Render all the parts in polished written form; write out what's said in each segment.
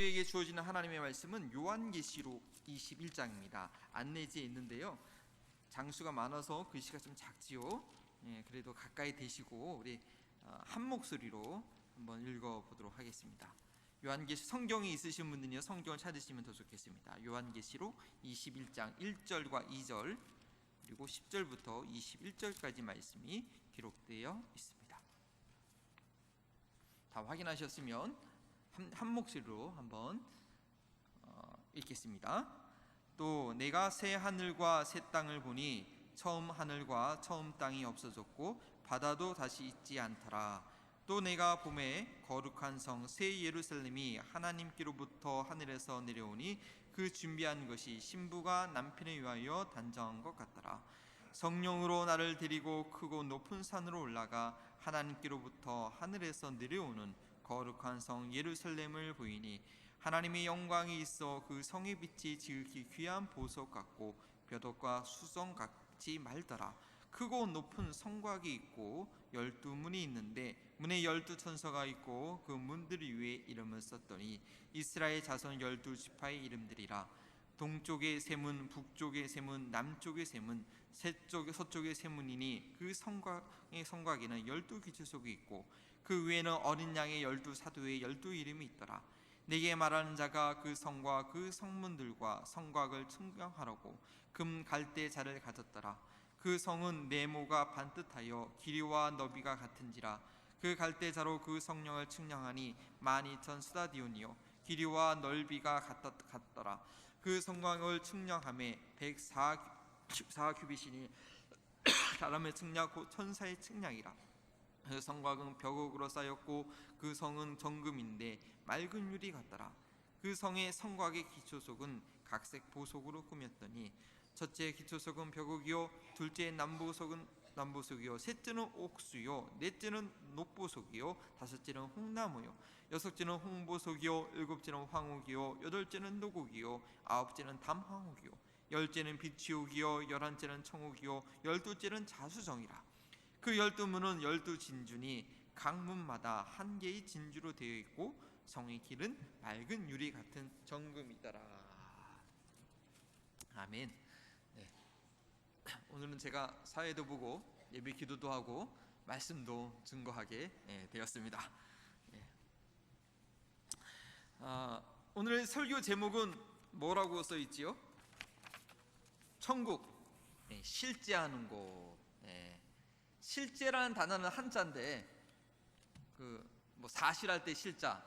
우리에게 주어지는 하나님의 말씀은 요한계시록 21장입니다. 안내지에 있는데요, 장수가 많아서 글씨가 좀 작지요. 그래도 가까이 대시고 우리 한 목소리로 한번 읽어보도록 하겠습니다. 요한계시 성경이 있으신 분들은요, 성경을 찾으시면 더 좋겠습니다. 요한계시록 21장 1절과 2절 그리고 10절부터 21절까지 말씀이 기록되어 있습니다. 다 확인하셨으면 한 목소리로 한번 읽겠습니다. 또 내가 새 하늘과 새 땅을 보니 처음 하늘과 처음 땅이 없어졌고 바다도 다시 있지 않더라. 또 내가 보매 거룩한 성 새 예루살렘이 하나님께로부터 하늘에서 내려오니 그 준비한 것이 신부가 남편에 위하여 단정한 것 같더라. 성령으로 나를 데리고 크고 높은 산으로 올라가 하나님께로부터 하늘에서 내려오는 거룩한 성 예루살렘을 보이니 하나님의 영광이 있어 그 성의 빛이 지극히 귀한 보석 같고 벼덕과 수정 같이 맑더라. 크고 높은 성곽이 있고 12문이 있는데 문에 12천사가 있고 그 문들 위에 이름을 썼더니 이스라엘 자손 12지파의 이름들이라. 동쪽의 세 문, 북쪽의 세 문, 남쪽의 세 문, 서쪽의 세 문이니 그 성곽에는 12기초석이 있고 그 위에는 어린 양의 12사도의 12이름이 있더라. 내게 말하는 자가 그 성과 그 성문들과 성곽을 측량하라고 금 갈대 자를 가졌더라. 그 성은 네모가 반듯하여 길이와 너비가 같은지라. 그 갈대자로 그 성령을 측량하니 12,000 스타디온이요 길이와 넓이가 같더라. 그 성곽을 측량함에 104규빗이니 사람의 측량 곧 천사의 측량이라. 그 성곽은 벽옥으로 쌓였고 그 성은 정금인데 맑은 유리 같더라. 그 성의 성곽의 기초석은 각색 보석으로 꾸몄더니 첫째 기초석은 벽옥이요 둘째 남보석이요 셋째는 옥수요 넷째는 녹보석이요 다섯째는 홍나무요 여섯째는 홍보석이요 일곱째는 황옥이요 여덟째는 노곡이요 아홉째는 담황옥이요 열째는 비치옥이요 열한째는 청옥이요 열두째는 자수정이라. 그 12문은 12진주니 각 문마다 한 개의 진주로 되어 있고 성의 길은 맑은 유리 같은 정금이더라. 아멘. 오늘은 제가 사회도 보고 예배 기도도 하고 말씀도 증거하게 되었습니다. 오늘 설교 제목은 뭐라고 써 있지요? 천국, 실제하는 곳. 실제라는 단어는 한자인데 뭐 사실할 때 실자,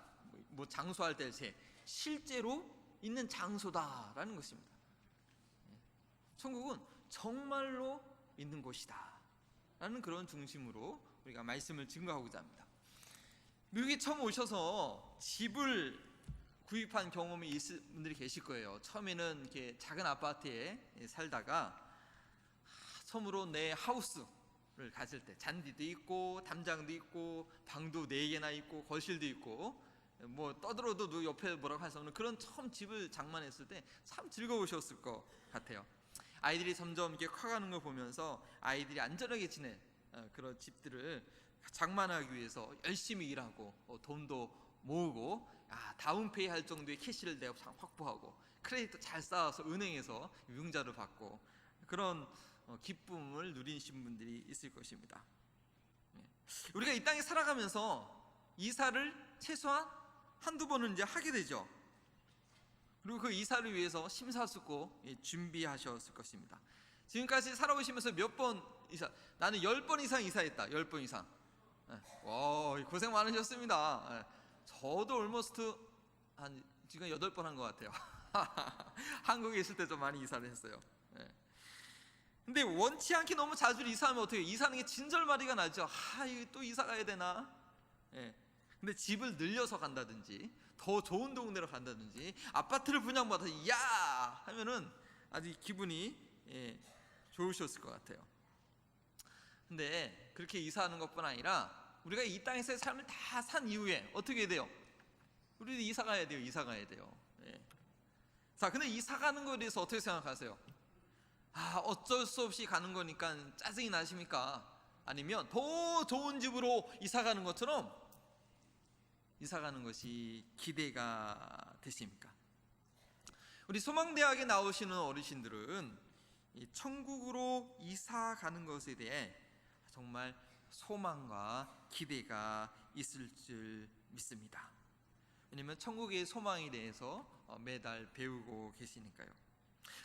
뭐 장소할 때 세, 실제로 있는 장소다라는 것입니다. 천국은 정말로 있는 곳이다 라는 그런 중심으로 우리가 말씀을 증거하고자 합니다. 미국에 처음 오셔서 집을 구입한 경험이 있을 분들이 계실 거예요. 처음에는 이렇게 작은 아파트에 살다가 처음으로 내 하우스를 가질 때 잔디도 있고 담장도 있고 방도 4개나 있고 거실도 있고 뭐 떠들어도 옆에 뭐라고 할 수 없는 그런 처음 집을 장만했을 때 참 즐거우셨을 것 같아요. 아이들이 점점 이렇게 커가는 걸 보면서 아이들이 안전하게 지낸 그런 집들을 장만하기 위해서 열심히 일하고 돈도 모으고 다운페이 할 정도의 캐시를 내가 확보하고 크레딧도 잘 쌓아서 은행에서 융자를 받고 그런 기쁨을 누리신 분들이 있을 것입니다. 우리가 이 땅에 살아가면서 이사를 최소한 한두 번은 이제 하게 되죠. 그리고 그 이사를 위해서 심사숙고 준비하셨을 것입니다. 지금까지 살아오시면서 몇 번 이사? 나는 10번 이상 이사했다. 10번 이상. 와, 고생 많으셨습니다. 저도 almost 한 지금 8번 한 것 같아요. 한국에 있을 때 좀 많이 이사를 했어요. 근데 원치 않게 너무 자주 이사하면 어떻게 해요? 이사하는 게 진절마리가 나죠. 이거 또 이사 가야 되나? 근데 집을 늘려서 간다든지 더 좋은 동네로 간다든지 아파트를 분양받아서 야 하면은 아주 기분이 좋으셨을 것 같아요. 근데 그렇게 이사하는 것뿐 아니라 우리가 이 땅에서의 삶을 다 산 이후에 어떻게 돼요? 우리도 이사 가야 돼요. 이사 가야 돼요. 자, 근데 이사 가는 거에 대해서 어떻게 생각하세요? 어쩔 수 없이 가는 거니까 짜증이 나십니까? 아니면 더 좋은 집으로 이사 가는 것처럼 이사 가는 것이 기대가 되십니까? 우리 소망대학에 나오시는 어르신들은 이 천국으로 이사 가는 것에 대해 정말 소망과 기대가 있을 줄 믿습니다. 왜냐하면 천국의 소망에 대해서 매달 배우고 계시니까요.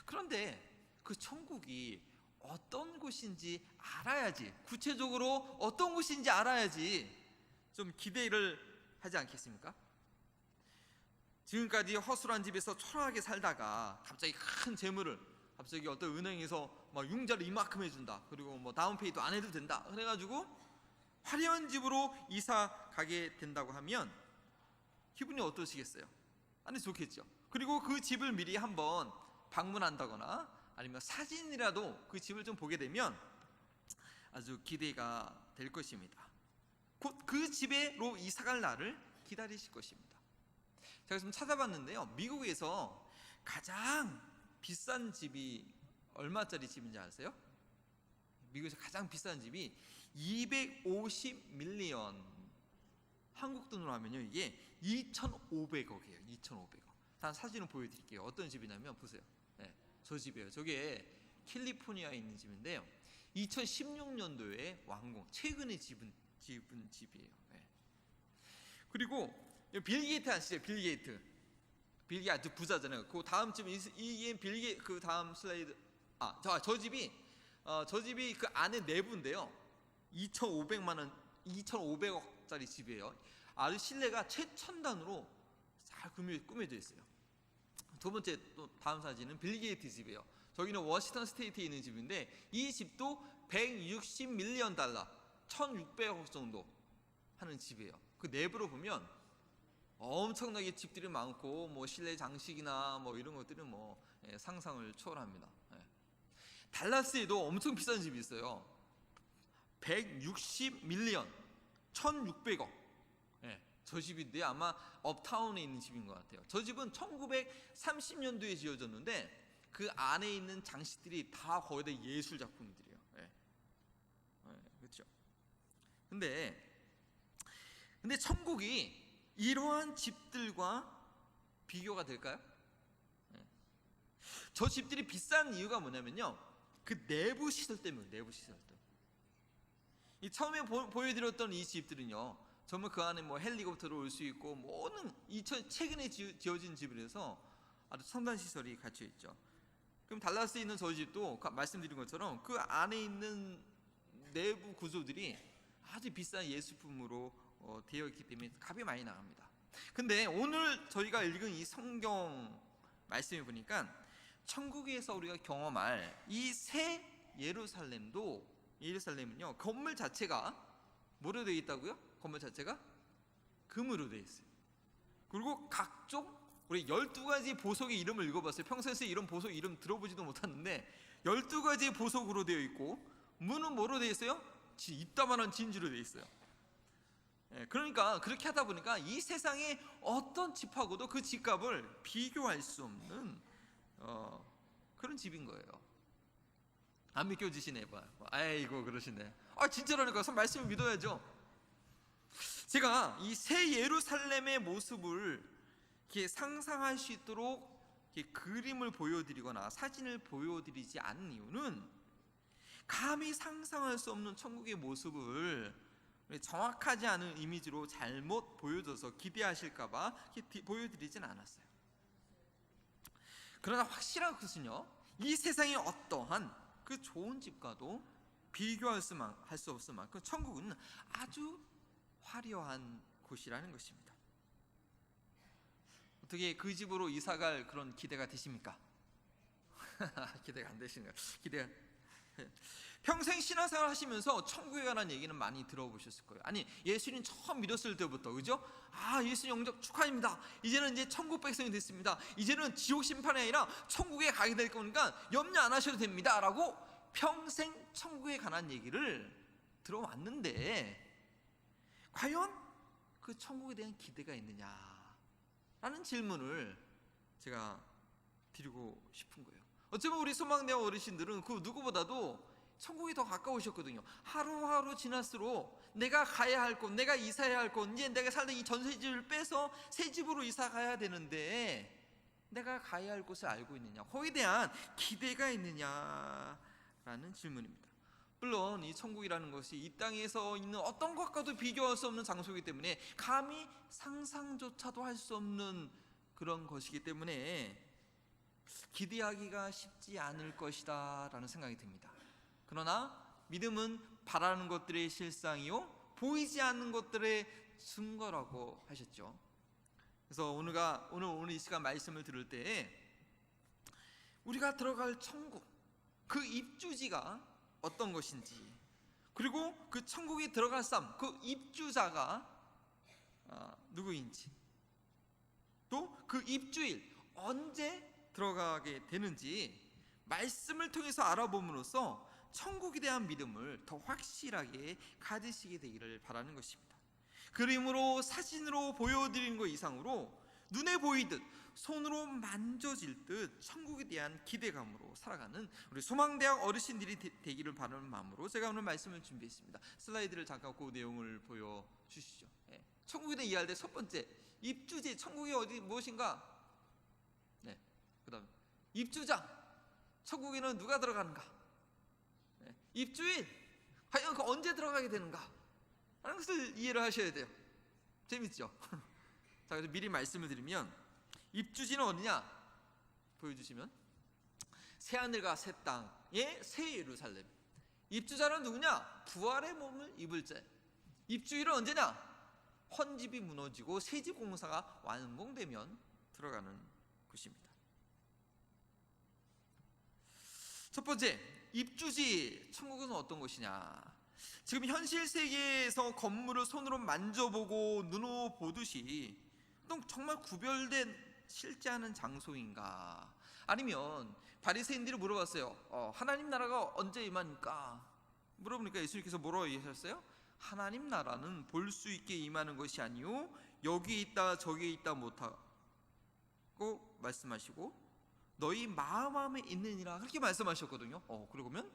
그런데 그 천국이 어떤 곳인지 알아야지, 구체적으로 어떤 곳인지 알아야지 좀 기대를 하지 않겠습니까? 지금까지 허술한 집에서 초라하게 살다가 갑자기 큰 재물을 갑자기 어떤 은행에서 막 융자를 이만큼 해준다, 그리고 뭐 다운페이도 안 해도 된다 그래가지고 화려한 집으로 이사 가게 된다고 하면 기분이 어떠시겠어요? 아니, 좋겠죠. 그리고 그 집을 미리 한번 방문한다거나 아니면 사진이라도 그 집을 좀 보게 되면 아주 기대가 될 것입니다. 곧 그 집으로 이사갈 날을 기다리실 것입니다. 제가 좀 찾아봤는데요, 미국에서 가장 비싼 집이 얼마짜리 집인지 아세요? 미국에서 가장 비싼 집이 250 밀리언, 한국 돈으로 하면요 이게 2,500억이에요. 2,500억. 단 사진을 보여드릴게요. 어떤 집이냐면 보세요. 네, 저 집이에요. 저게 캘리포니아에 있는 집인데요, 2016년도에 완공, 최근에 집은 집이에요. 네. 그리고 빌 게이트 아시죠? 빌 게이트. 빌 게이트 아주 부자잖아요. 그 다음 집은 이게 빌 게이트, 그 다음 슬라이드. 저 집이 그 안에 내부인데요, 2,500만 원, 2,500억짜리 집이에요. 아주 실내가 최첨단으로 잘 꾸며져 있어요. 두 번째, 또 다음 사진은 빌 게이트 집이에요. 저기는 워싱턴 스테이트에 있는 집인데 이 집도 160 밀리언 달러, 1,600억 정도 하는 집이에요. 그 내부로 보면 엄청나게 집들이 많고 뭐 실내 장식이나 뭐 이런 것들은 뭐 상상을 초월합니다. 달라스에도 엄청 비싼 집이 있어요. 160 밀리언, 1,600억. 저 집인데 아마 업타운에 있는 집인 것 같아요. 저 집은 1930년도에 지어졌는데 그 안에 있는 장식들이 다 거의 다 예술 작품들이에요. 그렇죠. 근데 천국이 이러한 집들과 비교가 될까요? 저 집들이 비싼 이유가 뭐냐면요, 그 내부 시설 때문에. 내부 시설 때문에. 이 처음에 보여드렸던 이 집들은요, 정말 그 안에 뭐 헬리콥터로 올 수 있고 모든 최근에 지어진 집이라서 아주 첨단 시설이 갖춰 있죠. 그럼 달라스에 있는 저 집도 말씀드린 것처럼 그 안에 있는 내부 구조들이 아주 비싼 예술품으로 되어 있기 때문에 값이 많이 나갑니다. 근데 오늘 저희가 읽은 이 성경 말씀을 보니까 천국에서 우리가 경험할 이 새 예루살렘은요, 건물 자체가 뭐로 되어 있다고요? 건물 자체가 금으로 되어 있어요. 그리고 각종 우리 12가지 보석의 이름을 읽어봤어요. 평소에 이런 보석 이름 들어보지도 못했는데 12가지 보석으로 되어 있고, 문은 뭐로 되어 있어요? 이따만한 진주로 되어 있어요. 그러니까 그렇게 하다 보니까 이 세상의 어떤 집하고도 그 집값을 비교할 수 없는 그런 집인 거예요. 안 믿겨지시네. 아이고 그러시네. 진짜라니까. 말씀을 믿어야죠. 제가 이 새 예루살렘의 모습을 이렇게 상상할 수 있도록 이렇게 그림을 보여드리거나 사진을 보여드리지 않는 이유는 감히 상상할 수 없는 천국의 모습을 정확하지 않은 이미지로 잘못 보여줘서 기대하실까봐 보여드리진 않았어요. 그러나 확실한 것은요, 이 세상의 어떠한 그 좋은 집과도 비교할 수 없을 만큼 천국은 아주 화려한 곳이라는 것입니다. 어떻게 그 집으로 이사갈 그런 기대가 되십니까? 기대가 안 되시는가요? 평생 신앙생활 하시면서 천국에 관한 얘기는 많이 들어보셨을 거예요. 아니, 예수님 처음 믿었을 때부터, 그죠? 예수님 영접 축하합니다. 이제는 이제 천국 백성이 됐습니다. 이제는 지옥 심판이 아니라 천국에 가게 될 거니까 염려 안 하셔도 됩니다 라고 평생 천국에 관한 얘기를 들어왔는데, 과연 그 천국에 대한 기대가 있느냐라는 질문을 제가 드리고 싶은 거예요. 어쩌면 우리 소망대학 어르신들은 그 누구보다도 천국이 더 가까우셨거든요. 하루하루 지날수록 내가 가야 할 곳, 내가 이사해야 할 곳, 이제 내가 살던 이 전세집을 빼서 새 집으로 이사 가야 되는데 내가 가야 할 곳을 알고 있느냐, 거기에 대한 기대가 있느냐라는 질문입니다. 물론 이 천국이라는 것이 이 땅에서 있는 어떤 것과도 비교할 수 없는 장소이기 때문에 감히 상상조차도 할 수 없는 그런 것이기 때문에 기대하기가 쉽지 않을 것이다 라는 생각이 듭니다. 그러나 믿음은 바라는 것들의 실상이요 보이지 않는 것들의 증거라고 하셨죠. 그래서 오늘 이 시간 말씀을 들을 때 우리가 들어갈 천국, 그 입주지가 어떤 것인지, 그리고 그 천국에 들어갈 삶, 그 입주자가 누구인지, 또 그 입주일 언제 들어가게 되는지 말씀을 통해서 알아봄으로써 천국에 대한 믿음을 더 확실하게 가지시게 되기를 바라는 것입니다. 그림으로 사진으로 보여드리는 것 이상으로 눈에 보이듯 손으로 만져질 듯 천국에 대한 기대감으로 살아가는 우리 소망대학 어르신들이 되기를 바라는 마음으로 제가 오늘 말씀을 준비했습니다. 슬라이드를 잠깐 그 내용을 보여주시죠. 천국에 대해 이해할 때 첫 번째, 입주지, 천국이 어디 무엇인가? 그 다음 입주자, 천국에는 누가 들어가는가? 입주인, 과연 그 언제 들어가게 되는가? 하는 것을 이해를 하셔야 돼요. 재밌죠? 자, 그래서 미리 말씀을 드리면 입주지는 어디냐? 보여주시면 새하늘과 새 땅의 새 예루살렘. 입주자는 누구냐? 부활의 몸을 입을 자. 입주일은 언제냐? 헌집이 무너지고 새집 공사가 완공되면 들어가는 것입니다. 첫 번째, 입주지, 천국은 어떤 것이냐? 지금 현실 세계에서 건물을 손으로 만져보고 눈으로 보듯이 정말 구별된 실제하는 장소인가? 아니면 바리새인들이 물어봤어요. 하나님 나라가 언제 임하니까? 물어보니까 예수님께서 뭐라고 얘기하셨어요? 하나님 나라는 볼 수 있게 임하는 것이 아니요 여기 있다 저기 있다 못하고 말씀하시고 너희 마음 안에 있느니라, 그렇게 말씀하셨거든요. 그러면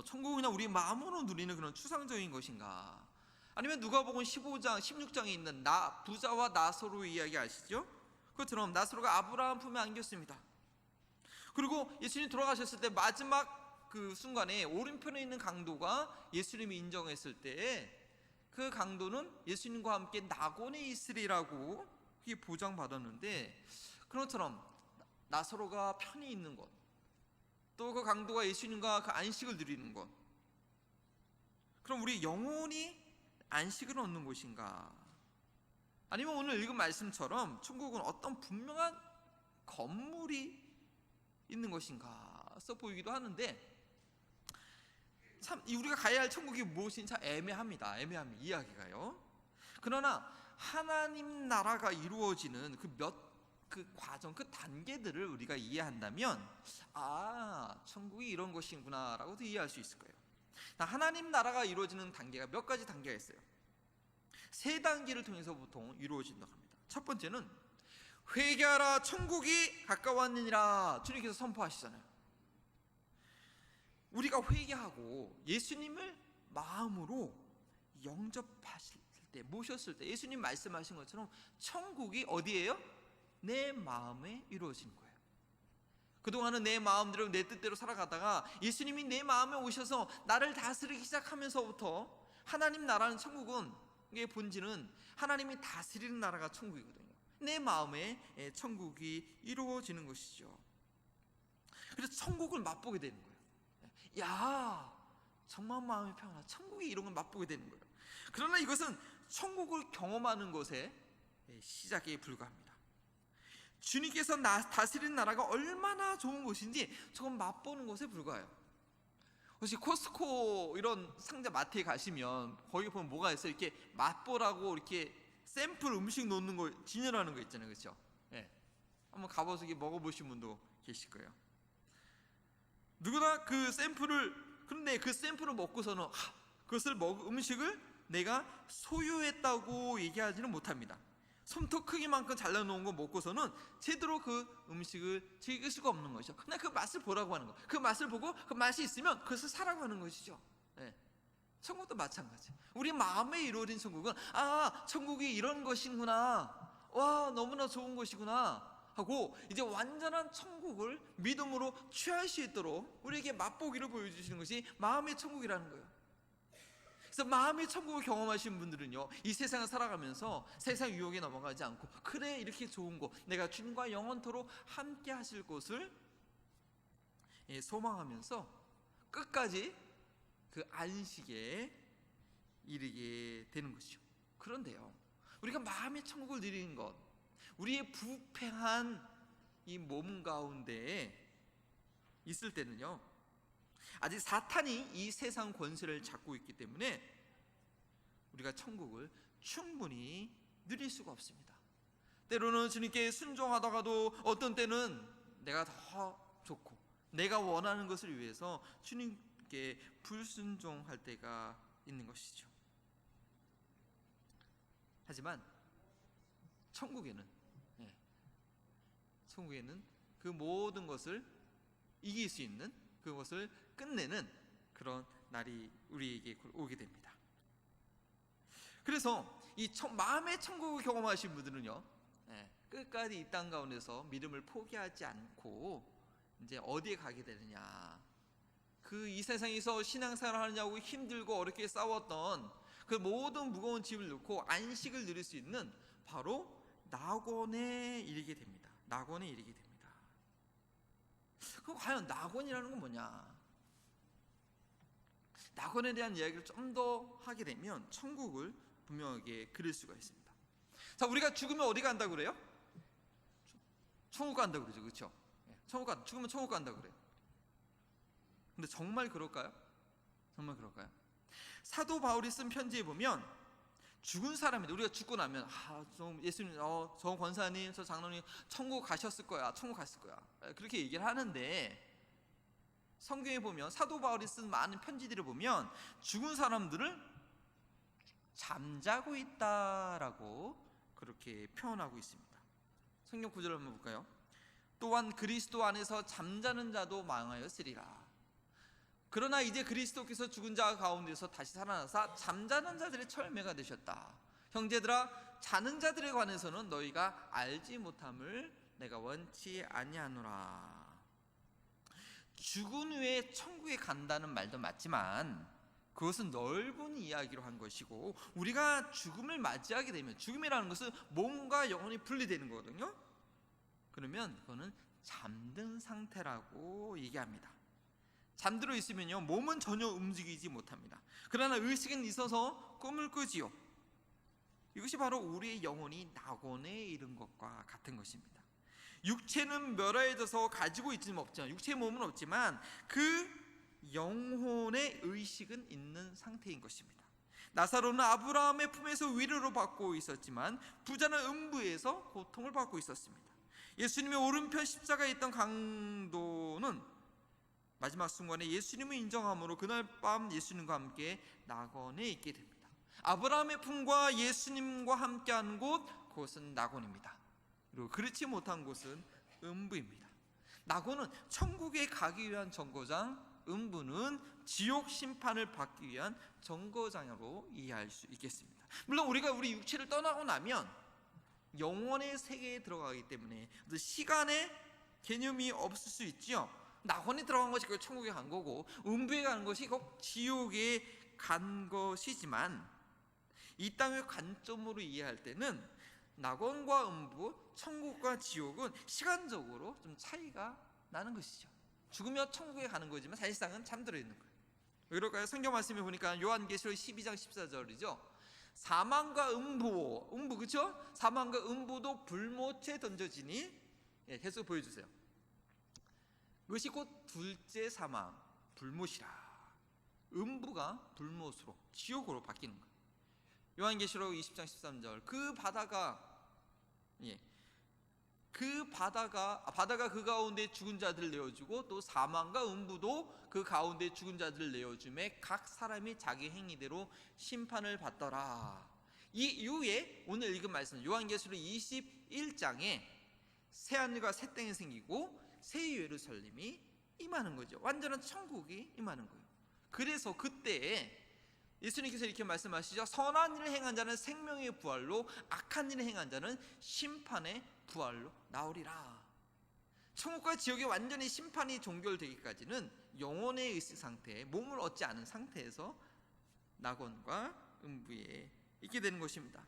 천국이나 우리 마음으로 누리는 그런 추상적인 것인가? 아니면 누가복음 15장 16장에 있는 부자와 나사로 이야기 아시죠? 그것처럼 나사로가 아브라함 품에 안겼습니다. 그리고 예수님 돌아가셨을 때 마지막 그 순간에 오른편에 있는 강도가 예수님이 인정했을 때 그 강도는 예수님과 함께 낙원에 있으리라고 그게 보장받았는데, 그런 것처럼 나사로가 편히 있는 것, 또 그 강도가 예수님과 그 안식을 누리는 것, 그럼 우리 영혼이 안식을 얻는 곳인가? 아니면 오늘 읽은 말씀처럼 천국은 어떤 분명한 건물이 있는 것인가 써 보이기도 하는데, 참 우리가 가야 할 천국이 무엇인지 참 애매합니다. 이야기가요. 그러나 하나님 나라가 이루어지는 그 과정, 그 단계들을 우리가 이해한다면 천국이 이런 것이구나 라고도 이해할 수 있을 거예요. 하나님 나라가 이루어지는 단계가 몇 가지 단계가 있어요. 세 단계를 통해서 보통 이루어진다고 합니다. 첫 번째는 회개하라 천국이 가까웠느니라 주님께서 선포하시잖아요. 우리가 회개하고 예수님을 마음으로 영접하실 때, 모셨을 때 예수님 말씀하신 것처럼 천국이 어디예요? 내 마음에 이루어지는 거예요. 그동안은 내 마음대로 내 뜻대로 살아가다가 예수님이 내 마음에 오셔서 나를 다스리기 시작하면서부터 하나님 나라는 천국은, 의 본질은 하나님이 다스리는 나라가 천국이거든요. 내 마음에 천국이 이루어지는 것이죠. 그래서 천국을 맛보게 되는 거예요. 야, 정말 마음이 평안하다. 천국이 이런 걸 맛보게 되는 거예요. 그러나 이것은 천국을 경험하는 것의 시작에 불과합니다. 주님께서 다스리는 나라가 얼마나 좋은 것인지 저건 맛보는 것에 불과해요. 혹시 코스트코 이런 상자 마트에 가시면 거기 보면 뭐가 있어요? 이렇게 맛보라고 이렇게 샘플 음식 놓는 거, 진열하는 거 있잖아요, 그렇죠? 한번 가봐서 먹어보신 분도 계실 거예요. 누구나 그런데 그 샘플을 먹고서는 음식을 내가 소유했다고 얘기하지는 못합니다. 손톱 크기만큼 잘라놓은 거 먹고서는 제대로 그 음식을 즐길 수가 없는 것이죠. 그냥 그 맛을 보라고 하는 거. 그 맛을 보고 그 맛이 있으면 그것을 사라고 하는 것이죠. 네. 천국도 마찬가지. 우리 마음에 이루어진 천국은 천국이 이런 것이구나, 와 너무나 좋은 것이구나 하고 이제 완전한 천국을 믿음으로 취할 수 있도록 우리에게 맛보기를 보여주시는 것이 마음의 천국이라는 거예요. 그래서 마음의 천국을 경험하신 분들은요, 이 세상을 살아가면서 세상 유혹에 넘어가지 않고, 그래 이렇게 좋은 곳, 내가 주님과 영원토록 함께 하실 곳을 소망하면서 끝까지 그 안식에 이르게 되는 것이죠. 그런데요, 우리가 마음의 천국을 누리는 것, 우리의 부패한 이 몸 가운데에 있을 때는요, 아직 사탄이 이 세상 권세를 잡고 있기 때문에 우리가 천국을 충분히 누릴 수가 없습니다. 때로는 주님께 순종하다가도 어떤 때는 내가 더 좋고 내가 원하는 것을 위해서 주님께 불순종할 때가 있는 것이죠. 하지만 천국에는 그 모든 것을 이길 수 있는, 그것을 끝내는 그런 날이 우리에게 오게 됩니다. 그래서 이 마음의 천국을 경험하신 분들은요, 끝까지 이 땅 가운데서 믿음을 포기하지 않고 이제 어디에 가게 되느냐, 그 이 세상에서 신앙생활 하느냐고 힘들고 어렵게 싸웠던 그 모든 무거운 짐을 놓고 안식을 누릴 수 있는 바로 낙원에 이르게 됩니다. 낙원에 이르게 됩니다. 그럼 과연 낙원이라는 건 뭐냐? 낙원에 대한 이야기를 좀 더 하게 되면 천국을 분명하게 그릴 수가 있습니다. 자, 우리가 죽으면 어디 간다고 그래요? 천국 간다고 그러죠, 그렇죠? 죽으면 천국 간다고 그래요. 근데 정말 그럴까요? 정말 그럴까요? 사도 바울이 쓴 편지에 보면 죽은 사람인데, 우리가 죽고 나면 예수님, 저 권사님, 저 장로님 천국 가셨을 거야, 천국 갔을 거야, 그렇게 얘기를 하는데, 성경에 보면 사도 바울이 쓴 많은 편지들을 보면 죽은 사람들을 잠자고 있다라고 그렇게 표현하고 있습니다. 성경 구절을 한번 볼까요? 또한 그리스도 안에서 잠자는 자도 망하였으리라. 그러나 이제 그리스도께서 죽은 자 가운데서 다시 살아나사 잠자는 자들의 철매가 되셨다. 형제들아, 자는 자들에 관해서는 너희가 알지 못함을 내가 원치 아니하노라. 죽은 후에 천국에 간다는 말도 맞지만 그것은 넓은 이야기로 한 것이고, 우리가 죽음을 맞이하게 되면, 죽음이라는 것은 몸과 영혼이 분리되는 거거든요. 그러면 그거는 잠든 상태라고 얘기합니다. 잠들어 있으면요, 몸은 전혀 움직이지 못합니다. 그러나 의식은 있어서 꿈을 꾸지요. 이것이 바로 우리의 영혼이 낙원에 이른 것과 같은 것입니다. 육체는 멸하여져서 가지고 있지는 없지만, 육체의 몸은 없지만 그 영혼의 의식은 있는 상태인 것입니다. 나사로는 아브라함의 품에서 위로를 받고 있었지만 부자는 음부에서 고통을 받고 있었습니다. 예수님의 오른편 십자가에 있던 강도는 마지막 순간에 예수님을 인정함으로 그날 밤 예수님과 함께 낙원에 있게 됩니다. 아브라함의 품과 예수님과 함께한 곳, 그것은 낙원입니다. 그리고 그렇지 못한 곳은 음부입니다. 낙원은 천국에 가기 위한 정거장, 음부는 지옥 심판을 받기 위한 정거장으로 이해할 수 있겠습니다. 물론 우리가 우리 육체를 떠나고 나면 영원의 세계에 들어가기 때문에 시간의 개념이 없을 수 있죠. 낙원에 들어간 것이 그 천국에 간 거고, 음부에 가는 것이 꼭 지옥에 간 것이지만, 이 땅의 관점으로 이해할 때는 낙원과 음부, 천국과 지옥은 시간적으로 좀 차이가 나는 것이죠. 죽으면 천국에 가는 거지만 사실상은 잠들어 있는 거예요. 왜 그럴까요? 성경 말씀에 보니까 요한계시록 12장 14절이죠. 사망과 음부, 그렇죠? 사망과 음부도 불못에 던져지니, 계속 보여주세요. 그것이 곧 둘째 사망, 불못이라. 음부가 불못으로, 지옥으로 바뀌는 거예요. 요한계시록 20장 13절, 바다가 그 가운데 죽은 자들을 내어주고, 또 사망과 음부도 그 가운데 죽은 자들을 내어주매 각 사람이 자기 행위대로 심판을 받더라. 이 이후에 오늘 읽은 말씀 요한계시록 21장에 새하늘과 새 땅이 생기고 새 예루살렘이 임하는 거죠. 완전한 천국이 임하는 거예요. 그래서 그때에 예수님께서 이렇게 말씀하시죠. 선한 일을 행한 자는 생명의 부활로, 악한 일을 행한 자는 심판의 부활로 나오리라. 천국과 지옥의 완전히 심판이 종결되기까지는 영혼의 의식 상태에, 몸을 얻지 않은 상태에서 낙원과 음부에 있게 되는 것입니다.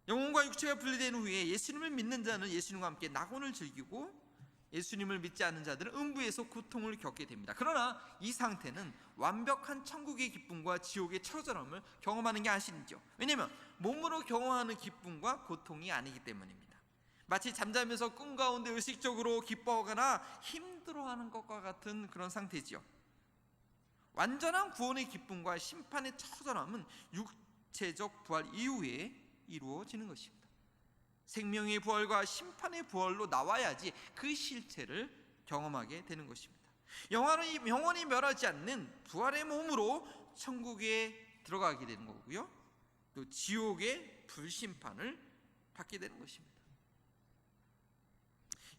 영혼과 육체가 분리된 후에 예수님을 믿는 자는 예수님과 함께 낙원을 즐기고, 예수님을 믿지 않는 자들은 음부에서 고통을 겪게 됩니다. 그러나 이 상태는 완벽한 천국의 기쁨과 지옥의 처절함을 경험하는 게 아니죠. 왜냐하면 몸으로 경험하는 기쁨과 고통이 아니기 때문입니다. 마치 잠자면서 꿈 가운데 의식적으로 기뻐하거나 힘들어하는 것과 같은 그런 상태지요. 완전한 구원의 기쁨과 심판의 처절함은 육체적 부활 이후에 이루어지는 것입니다. 생명의 부활과 심판의 부활로 나와야지 그 실체를 경험하게 되는 것입니다. 영원히 멸하지 않는 부활의 몸으로 천국에 들어가게 되는 거고요, 또 지옥의 불심판을 받게 되는 것입니다.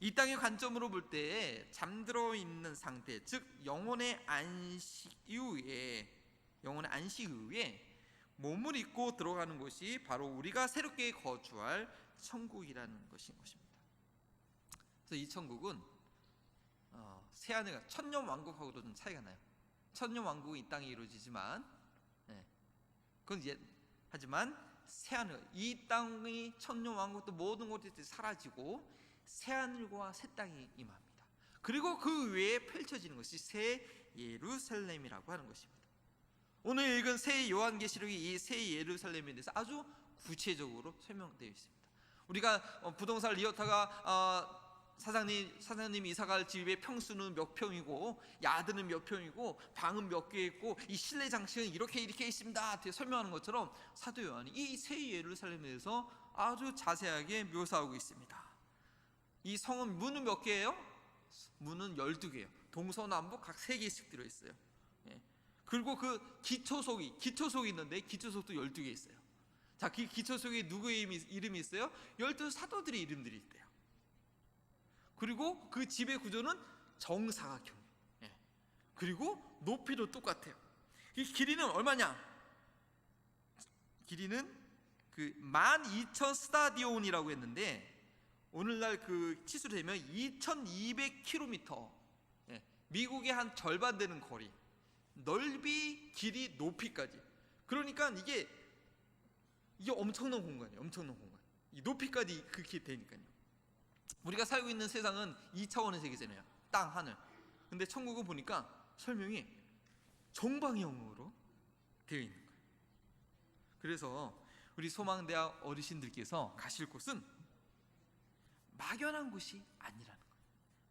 이 땅의 관점으로 볼 때 잠들어 있는 상태, 즉 영혼의 안식 이후에 몸을 입고 들어가는 곳이 바로 우리가 새롭게 거주할 천국이라는 것인 것입니다. 그래서 이 천국은 새하늘과 천년 왕국하고도 좀 차이가 나요. 천년 왕국은 이 땅에 이루어지지만, 그건 이제 하지만 새하늘, 이 땅의 천년 왕국도 모든 것이 사라지고 새하늘과 새 땅이 임합니다. 그리고 그 위에 펼쳐지는 것이 새 예루살렘이라고 하는 것입니다. 오늘 읽은 새 요한계시록이 이 새 예루살렘에 대해서 아주 구체적으로 설명되어 있습니다. 우리가 부동산 리어터가 사장님이 이사갈 집의 평수는 몇 평이고, 야드는 몇 평이고, 방은 몇 개 있고, 이 실내 장식은 이렇게 있습니다 설명하는 것처럼 사도 요한이 이 새 예루살렘에 대해서 아주 자세하게 묘사하고 있습니다. 이 성은 문은 몇 개예요? 문은 12개예요. 동서남북 각 3개씩 들어있어요. 그리고 그 기초석이 있는데 기초석도 12개 있어요. 자, 그 기초석에 누구의 이름이 있어요? 12사도들의 이름들이 있대요. 그리고 그 집의 구조는 정사각형이에요. 그리고 높이도 똑같아요. 이 길이는 얼마냐? 길이는 그 12,000스타디온이라고 했는데, 오늘날 그 치수로 되면 2,200km, 미국의 한 절반 되는 거리, 넓이, 길이, 높이까지. 그러니까 이게 엄청난 공간이에요. 엄청난 공간. 이 높이까지 그렇게 되니까요. 우리가 살고 있는 세상은 2차원의 세계잖아요. 땅, 하늘. 근데 천국은 보니까 설명이 정방형으로 되어 있는 거예요. 그래서 우리 소망대학 어르신들께서 가실 곳은 막연한 곳이 아니라는 거예요.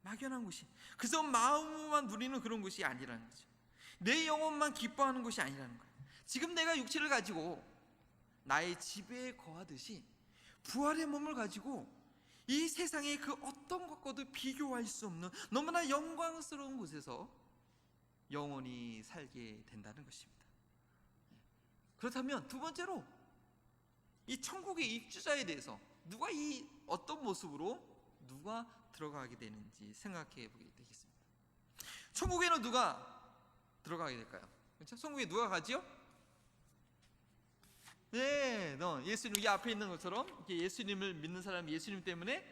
막연한 곳이. 그래서 마음만 누리는 그런 곳이 아니라는 거죠. 내 영혼만 기뻐하는 것이 아니라는 거예요. 지금 내가 육체를 가지고 나의 집에 거하듯이 부활의 몸을 가지고 이 세상의 그 어떤 것과도 비교할 수 없는 너무나 영광스러운 곳에서 영원히 살게 된다는 것입니다. 그렇다면 두 번째로 이 천국의 입주자에 대해서 누가 이 어떤 모습으로 누가 들어가게 되는지 생각해 보게 되겠습니다. 천국에는 누가 들어가게 될까요? 그렇죠? 천국에 누가 가지요? 네, 예수님, 이 앞에 있는 것처럼 예수님을 믿는 사람이 예수님 때문에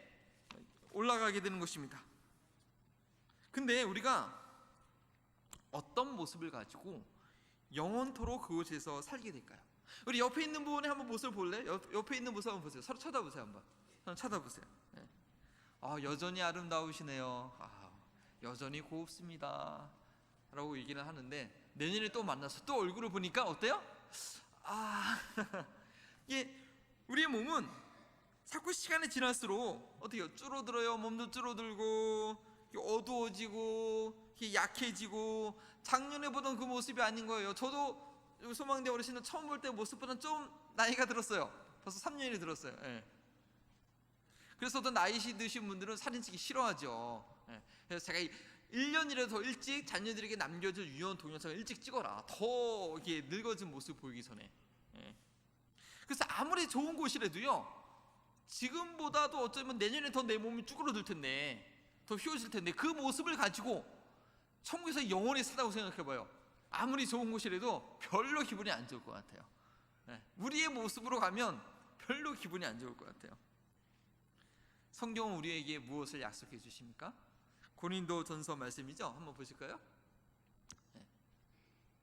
올라가게 되는 것입니다. 근데 우리가 어떤 모습을 가지고 영원토록 그곳에서 살게 될까요? 우리 옆에 있는 분의 한번 모습을 볼래? 옆에 있는 모습 한번 보세요. 서로 쳐다보세요. 한번 쳐다보세요. 네. 여전히 아름다우시네요. 여전히 고웁습니다 라고 얘기는 하는데, 내년에 또 만나서 또 얼굴을 보니까 어때요? 우리의 몸은 자꾸 시간이 지날수록 어떻게 줄어들어요. 몸도 줄어들고 어두워지고 약해지고 작년에 보던 그 모습이 아닌 거예요. 저도 소망대 어르신은 처음 볼 때 모습보다는 좀 나이가 들었어요. 벌써 3년이 들었어요. 그래서 더 나이 드신 분들은 사진 찍기 싫어하죠. 그래서 제가 1년이라도 더 일찍 자녀들에게 남겨줄 유언 동영상을 일찍 찍어라. 더 이렇게 늙어진 모습 보이기 전에. 그래서 아무리 좋은 곳이라도요, 지금보다도 어쩌면 내년에 더 내 몸이 쭈그러들 텐데, 더 휘어질 텐데, 그 모습을 가지고 천국에서 영원히 산다고 생각해봐요. 아무리 좋은 곳이라도 별로 기분이 안 좋을 것 같아요. 우리의 모습으로 가면 별로 기분이 안 좋을 것 같아요. 성경은 우리에게 무엇을 약속해 주십니까? 고린도전서 말씀이죠. 한번 보실까요?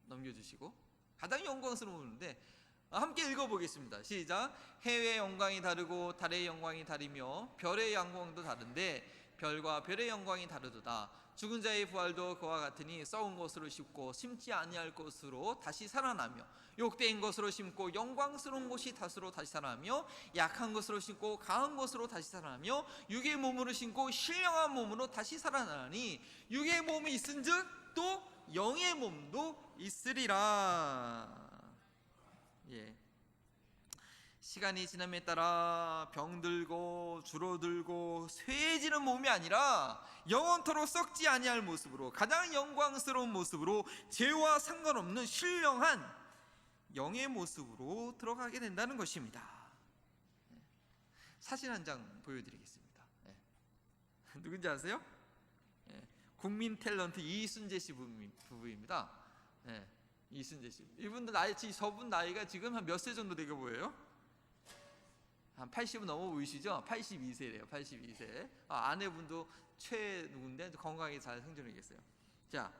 넘겨주시고, 가장 영광스러운 건데 함께 읽어보겠습니다. 시작. 해의 영광이 다르고 달의 영광이 다르며 별의 영광도 다른데 별과 별의 영광이 다르도다. 죽은 자의 부활도 그와 같으니 썩은 것으로 심고 심지 아니할 것으로 다시 살아나며, 욕된 것으로 심고 영광스러운 것이 다스로 다시 살아나며, 약한 것으로 심고 강한 것으로 다시 살아나며, 육의 몸으로 심고 신령한 몸으로 다시 살아나니, 육의 몸이 있은즉 또 영의 몸도 있으리라. 시간이 지남에 따라 병들고 줄어들고 쇠해지는 몸이 아니라 영원토록 썩지 아니할 모습으로, 가장 영광스러운 모습으로, 죄와 상관없는 신령한 영의 모습으로 들어가게 된다는 것입니다. 사진 한 장 보여드리겠습니다. 누군지 아세요? 국민 탤런트 이순재 씨 부부입니다. 이순재 씨, 이분들 저분 나이가 지금 한 몇 세 정도 되게 보여요? 한 80은 넘어 보이시죠? 82세래요. 82세. 아내분도 누군데 건강하게 잘 생존해 계세요. 자,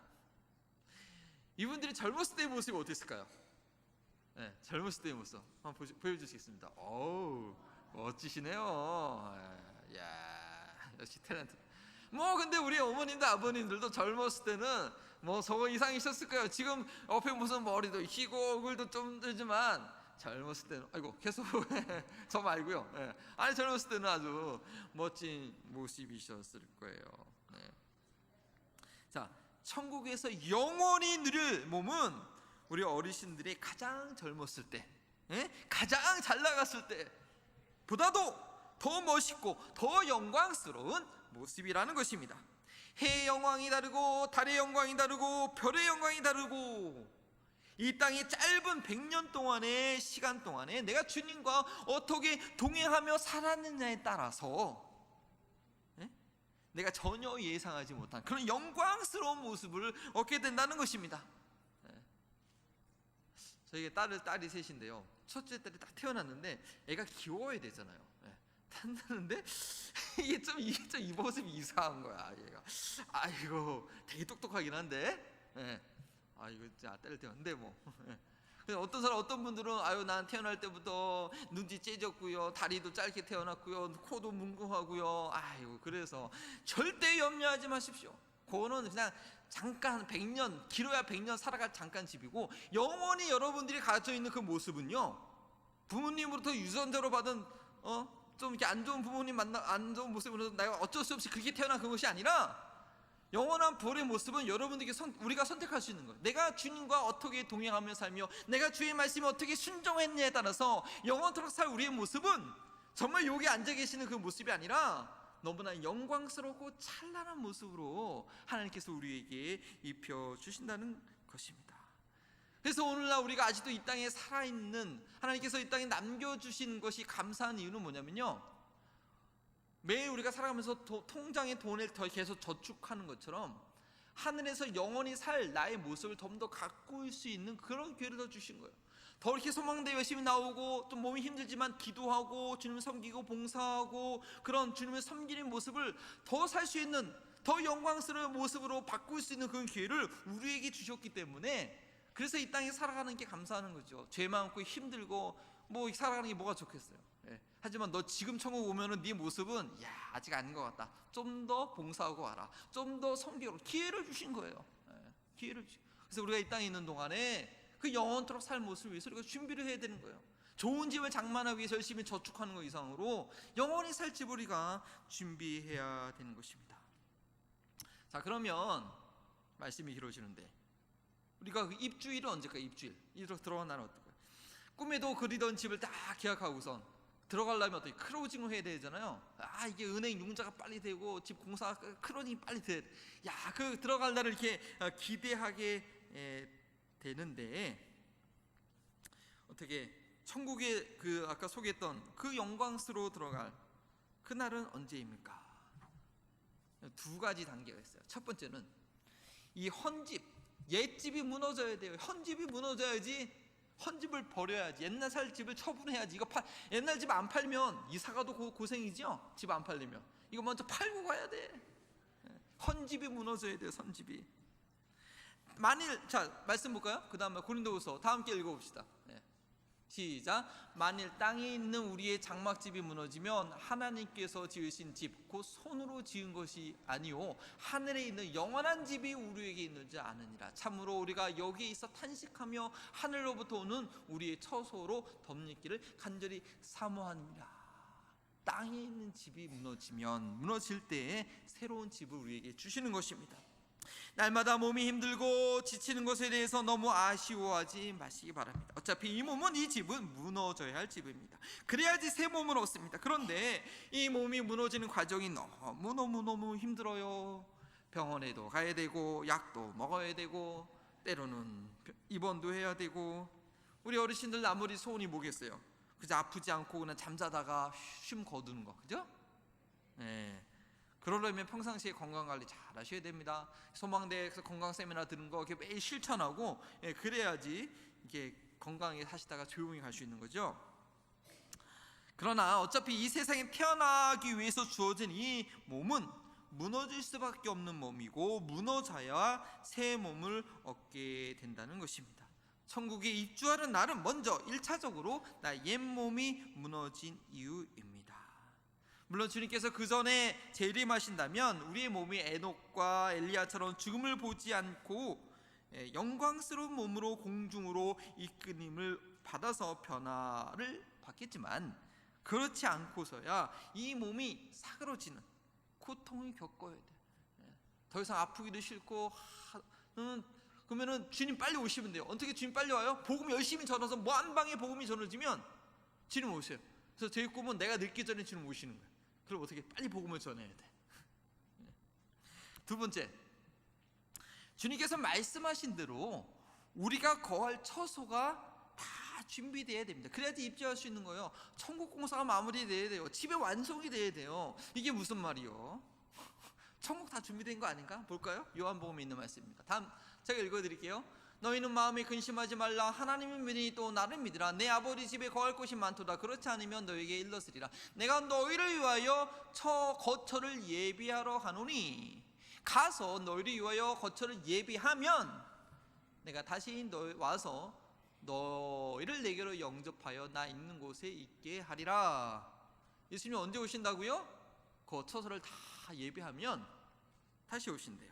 이분들이 젊었을 때의 모습이 어땠을까요? 젊었을 때의 모습 한번 보여주시겠습니다. 어우, 멋지시네요. 야, 역시 탤런트. 근데 우리 어머님들 아버님들도 젊었을 때는 저거 이상이셨을 거예요. 지금 옆에 무슨 머리도 희고 얼굴도 좀 들지만, 젊었을 때는, 아이고 계속 저 말고요. 아니, 젊었을 때는 아주 멋진 모습이셨을 거예요. 자, 천국에서 영원히 누릴 몸은 우리 어르신들이 가장 젊었을 때, 가장 잘 나갔을 때 보다도 더 멋있고 더 영광스러운 모습이라는 것입니다. 해의 영광이 다르고 달의 영광이 다르고 별의 영광이 다르고, 이 땅의 짧은 100년 동안의 시간 동안에 내가 주님과 어떻게 동행하며 살았느냐에 따라서 내가 전혀 예상하지 못한 그런 영광스러운 모습을 얻게 된다는 것입니다. 저희가 딸이 셋인데요, 첫째 딸이 딱 태어났는데 애가 귀여워야 되잖아요. 탔는데 이게 좀 이 모습이 이상한 거야. 얘가 아이고 되게 똑똑하긴 한데, 이거 진짜 때릴 때였는데 어떤 분들은 난 태어날 때부터 눈이 째졌고요, 다리도 짧게 태어났고요, 코도 뭉궁하고요. 그래서 절대 염려하지 마십시오. 그거는 그냥 잠깐 100년, 길어야 100년 살아갈 잠깐 집이고, 영원히 여러분들이 가져 있는 그 모습은요, 부모님으로부터 유전자로 받은 좀 이렇게 안 좋은 부모님 안 좋은 모습으로 내가 어쩔 수 없이 그렇게 태어난 그것이 아니라, 영원한 부활의 모습은 여러분들에게 우리가 선택할 수 있는 거예요. 내가 주님과 어떻게 동행하며 살며 내가 주의 말씀에 어떻게 순종했냐에 따라서 영원토록 살 우리의 모습은 정말 여기 앉아 계시는 그 모습이 아니라 너무나 영광스럽고 찬란한 모습으로 하나님께서 우리에게 입혀주신다는 것입니다. 그래서 오늘날 우리가 아직도 이 땅에 살아있는, 하나님께서 이 땅에 남겨주신 것이 감사한 이유는 뭐냐면요, 매일 우리가 살아가면서 통장에 돈을 더 계속 저축하는 것처럼 하늘에서 영원히 살 나의 모습을 좀 더 가꿀 수 있는 그런 기회를 더 주신 거예요. 더 이렇게 소망대 열심히 나오고 좀 몸이 힘들지만 기도하고 주님을 섬기고 봉사하고 그런 주님을 섬기는 모습을 더 살 수 있는, 더 영광스러운 모습으로 바꿀 수 있는 그런 기회를 우리에게 주셨기 때문에, 그래서 이 땅에 살아가는 게 감사하는 거죠. 죄 많고 힘들고 살아가는 게 뭐가 좋겠어요. 하지만 너 지금 천국 오면은 네 모습은 아직 아닌 것 같다. 좀 더 봉사하고 와라. 좀 더 섬기고, 기회를 주신 거예요. 기회를 주신. 그래서 우리가 이 땅에 있는 동안에 그 영원토록 살 모습을 위해서 우리가 준비를 해야 되는 거예요. 좋은 집을 장만하기 위해서 열심히 저축하는 것 이상으로 영원히 살 집을 우리가 준비해야 되는 것입니다. 자, 그러면 말씀이 길어지는데 우리가 그 입주일은 언제까? 입주일 들어간 날은 어떨까요? 꿈에도 그리던 집을 딱 계약하고선 들어가려면 어떻게 클로징을 해야 되잖아요. 이게 은행 융자가 빨리 되고 집 공사 클로징이 빨리 돼. 그 들어갈 날을 이렇게 기대하게 되는데 어떻게 천국에 그 아까 소개했던 그 영광스러워 들어갈 그날은 언제입니까? 두 가지 단계가 있어요. 첫 번째는 이 헌집, 옛집이 무너져야 돼요. 헌집이 무너져야지, 헌집을 버려야지, 옛날 살 집을 처분해야지. 이거 옛날 집 안 팔면 이사가도 고생이죠. 집 안 팔리면 이거 먼저 팔고 가야 돼. 헌집이 무너져야 돼요. 헌집이. 만일, 자 말씀 볼까요? 그 다음에 고린도후서 다 함께 읽어봅시다. 시작. 만일 땅에 있는 우리의 장막집이 무너지면 하나님께서 지으신 집 곧 손으로 지은 것이 아니요 하늘에 있는 영원한 집이 우리에게 있는지 아느니라. 참으로 우리가 여기에 있어 탄식하며 하늘로부터 오는 우리의 처소로 덧입기를 간절히 사모하느니라. 땅에 있는 집이 무너질 때에 새로운 집을 우리에게 주시는 것입니다. 날마다 몸이 힘들고 지치는 것에 대해서 너무 아쉬워하지 마시기 바랍니다. 어차피 이 몸은, 이 집은 무너져야 할 집입니다. 그래야지 새 몸을 얻습니다. 그런데 이 몸이 무너지는 과정이 너무 힘들어요. 병원에도 가야 되고 약도 먹어야 되고 때로는 입원도 해야 되고. 우리 어르신들 아무리 소원이 뭐겠어요? 그저 아프지 않고 그냥 잠자다가 쉼 거두는 거, 그죠? 네. 그러려면 평상시에 건강관리 잘 하셔야 됩니다. 소망대에서 건강 세미나 들은 거 매일 실천하고, 그래야지 이게 건강하게 사시다가 조용히 갈 수 있는 거죠. 그러나 어차피 이 세상에 태어나기 위해서 주어진 이 몸은 무너질 수밖에 없는 몸이고, 무너져야 새 몸을 얻게 된다는 것입니다. 천국에 입주하는 날은 먼저 1차적으로 나 옛몸이 무너진 이유입니다. 물론 주님께서 그 전에 재림하신다면 우리의 몸이 에녹과 엘리야처럼 죽음을 보지 않고 영광스러운 몸으로 공중으로 이끌림을 받아서 변화를 받겠지만, 그렇지 않고서야 이 몸이 사그러지는 고통을 겪어야 돼. 더 이상 아프기도 싫고 그러면은 주님 빨리 오시면 돼요. 어떻게 주님 빨리 와요? 복음 열심히 전해서 무한방에 복음이 전해지면 주님 오세요. 그래서 제 꿈은 내가 늙기 전에 주님 오시는 거예요. 그럼 어떻게 빨리 복음을 전해야 돼. 두 번째, 주님께서 말씀하신 대로 우리가 거할 처소가 다 준비돼야 됩니다. 그래야지 입주할 수 있는 거예요. 천국 공사가 마무리돼야 돼요. 집에 완성이 돼야 돼요. 이게 무슨 말이요? 천국 다 준비된 거 아닌가? 볼까요? 요한복음에 있는 말씀입니다. 다음 제가 읽어드릴게요. 너희는 마음에 근심하지 말라. 하나님을 믿으니 또 나를 믿으라. 내 아버지 집에 거할 곳이 많도다. 그렇지 않으면 너에게 일렀으리라. 내가 너희를 위하여 거처를 예비하러 가노니 가서 너희를 위하여 거처를 예비하면 내가 다시 와서 너희를 내게로 영접하여 나 있는 곳에 있게 하리라. 예수님이 언제 오신다고요? 거처를 다 예비하면 다시 오신대요.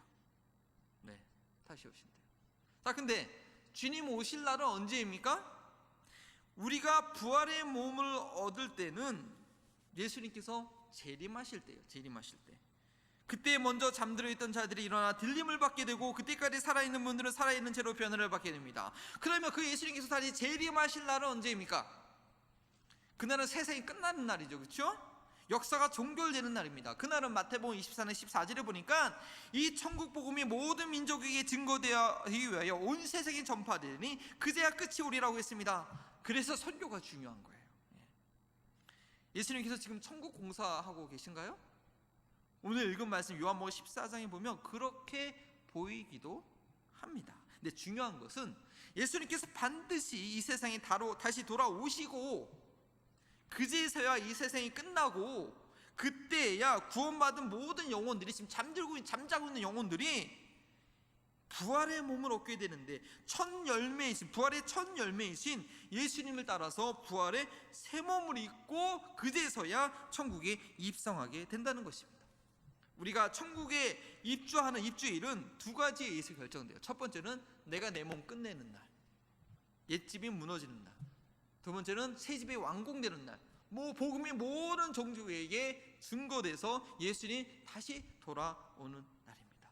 네, 다시 오신대요. 자, 근데 주님 오실 날은 언제입니까? 우리가 부활의 몸을 얻을 때는 예수님께서 재림하실 때예요. 재림하실 때. 그때 먼저 잠들어 있던 자들이 일어나 들림을 받게 되고, 그때까지 살아있는 분들은 살아있는 채로 변화를 받게 됩니다. 그러면 그 예수님께서 다시 재림하실 날은 언제입니까? 그날은 세상이 끝나는 날이죠. 그렇죠? 역사가 종결되는 날입니다. 그날은 마태복음 24장 14절에 보니까 이 천국 복음이 모든 민족에게 증거되기 위하여 온 세상에 전파되니 그제야 끝이 오리라고 했습니다. 그래서 선교가 중요한 거예요. 예수님께서 지금 천국 공사하고 계신가요? 오늘 읽은 말씀 요한복음 14장에 보면 그렇게 보이기도 합니다. 근데 중요한 것은 예수님께서 반드시 이 세상에 다시 돌아오시고, 그제서야 이 세상이 끝나고 그때야 구원받은 모든 영혼들이, 지금 잠자고 있는 영혼들이 부활의 몸을 얻게 되는데, 부활의 첫 열매이신 예수님을 따라서 부활의 새 몸을 입고 그제서야 천국에 입성하게 된다는 것입니다. 우리가 천국에 입주하는 입주일은 두 가지에 의해서 결정돼요. 첫 번째는 내가 내 몸 끝내는 날, 옛집이 무너지는 날. 두 번째는 새 집이 완공되는 날, 복음이 모든 종족에게 증거돼서 예수님이 다시 돌아오는 날입니다.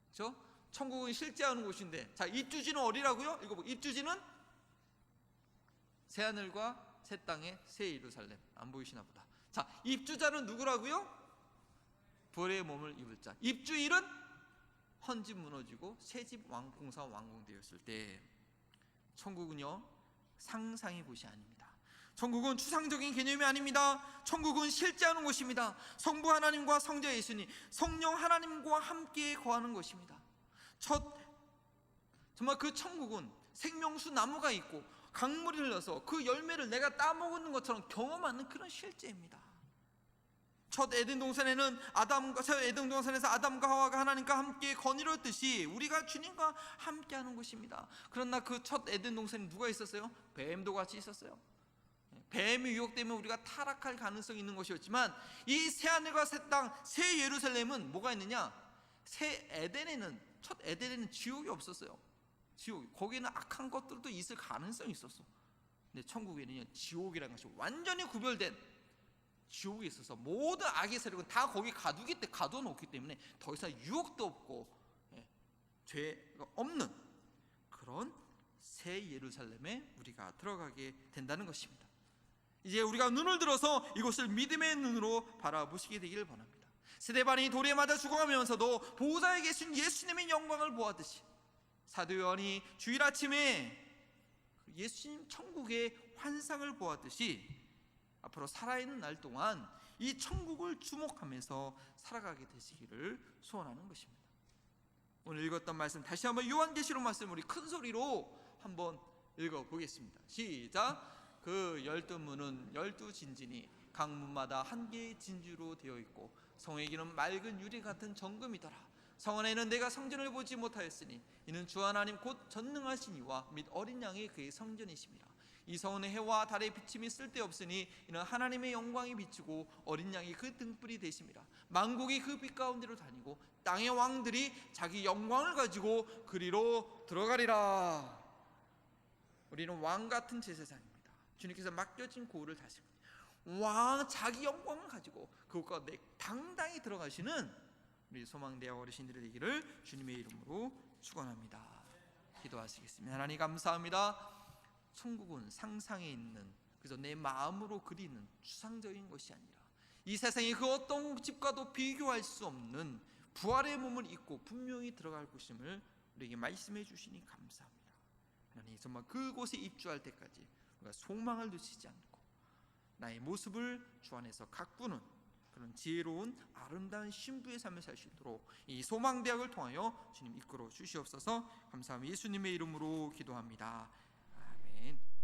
그렇죠? 천국은 실제하는 곳인데, 자, 입주지는 어디라고요? 읽어보. 입주지는 새하늘과 새 땅의 새 예루살렘. 안 보이시나 보다. 자, 입주자는 누구라고요? 부활의 몸을 입을 자. 입주일은 헌집 무너지고 새집 공사 완공되었을 때. 천국은요 상상의 곳이 아닙니다. 천국은 추상적인 개념이 아닙니다. 천국은 실제하는 곳입니다. 성부 하나님과 성자 예수님, 성령 하나님과 함께 거하는 것입니다. 정말 그 천국은 생명수 나무가 있고 강물이 흘러서 그 열매를 내가 따먹는 것처럼 경험하는 그런 실제입니다. 첫 에덴 동산에서 아담과 하와가 하나님과 함께 거닐었듯이 우리가 주님과 함께하는 곳입니다. 그러나 그 첫 에덴 동산에 누가 있었어요? 뱀도 같이 있었어요. 뱀의 유혹 때문에 우리가 타락할 가능성이 있는 것이었지만, 이 새하늘과 새 땅, 새 예루살렘은 뭐가 있느냐? 첫 에덴에는 지옥이 없었어요. 거기는 악한 것들도 있을 가능성이 있었어. 근데 천국에는요, 지옥이라는 것이 완전히 구별된 지옥에 있어서 모든 악의 세력은 다 거기 가두어 놓기 때문에 더 이상 유혹도 없고 죄가 없는 그런 새 예루살렘에 우리가 들어가게 된다는 것입니다. 이제 우리가 눈을 들어서 이곳을 믿음의 눈으로 바라보시게 되기를 바랍니다. 스데반이 돌에 맞아 죽어가면서도 보호자에 계신 예수님의 영광을 보았듯이, 사도 요한이 주일 아침에 예수님 천국의 환상을 보았듯이, 앞으로 살아있는 날 동안 이 천국을 주목하면서 살아가게 되시기를 소원하는 것입니다. 오늘 읽었던 말씀 다시 한번 요한계시록 말씀 우리 큰 소리로 한번 읽어보겠습니다. 시작. 그 12문은 12진진이 각 문마다 한 개의 진주로 되어 있고 성의 길은 맑은 유리 같은 정금이더라. 성 안에는 내가 성전을 보지 못하였으니 이는 주 하나님 곧 전능하신 이와 및 어린 양이 그의 성전이심이라. 이 성은 해와 달의 비침이 쓸데없으니 이는 하나님의 영광이 비치고 어린 양이 그 등불이 되심이라. 만국이 그 빛 가운데로 다니고 땅의 왕들이 자기 영광을 가지고 그리로 들어가리라. 우리는 왕 같은 제사장입니다. 주님께서 맡겨진 고을을 다스립니다. 자기 영광을 가지고 그곳 가운데 당당히 들어가시는 우리 소망대학 어르신들이 되기를 주님의 이름으로 축원합니다. 기도하시겠습니다. 하나님 감사합니다. 천국은 상상에 있는, 그래서 내 마음으로 그리는 추상적인 것이 아니라 이 세상의 그 어떤 집과도 비교할 수 없는 부활의 몸을 입고 분명히 들어갈 곳임을 우리에게 말씀해 주시니 감사합니다. 하나님 정말 그곳에 입주할 때까지 우리가 소망을 놓치지 않고 나의 모습을 주 안에서 가꾸는 그런 지혜로운 아름다운 신부의 삶을 살 수 있도록 이 소망대학을 통하여 주님 이끌어 주시옵소서. 감사합니다. 예수님의 이름으로 기도합니다.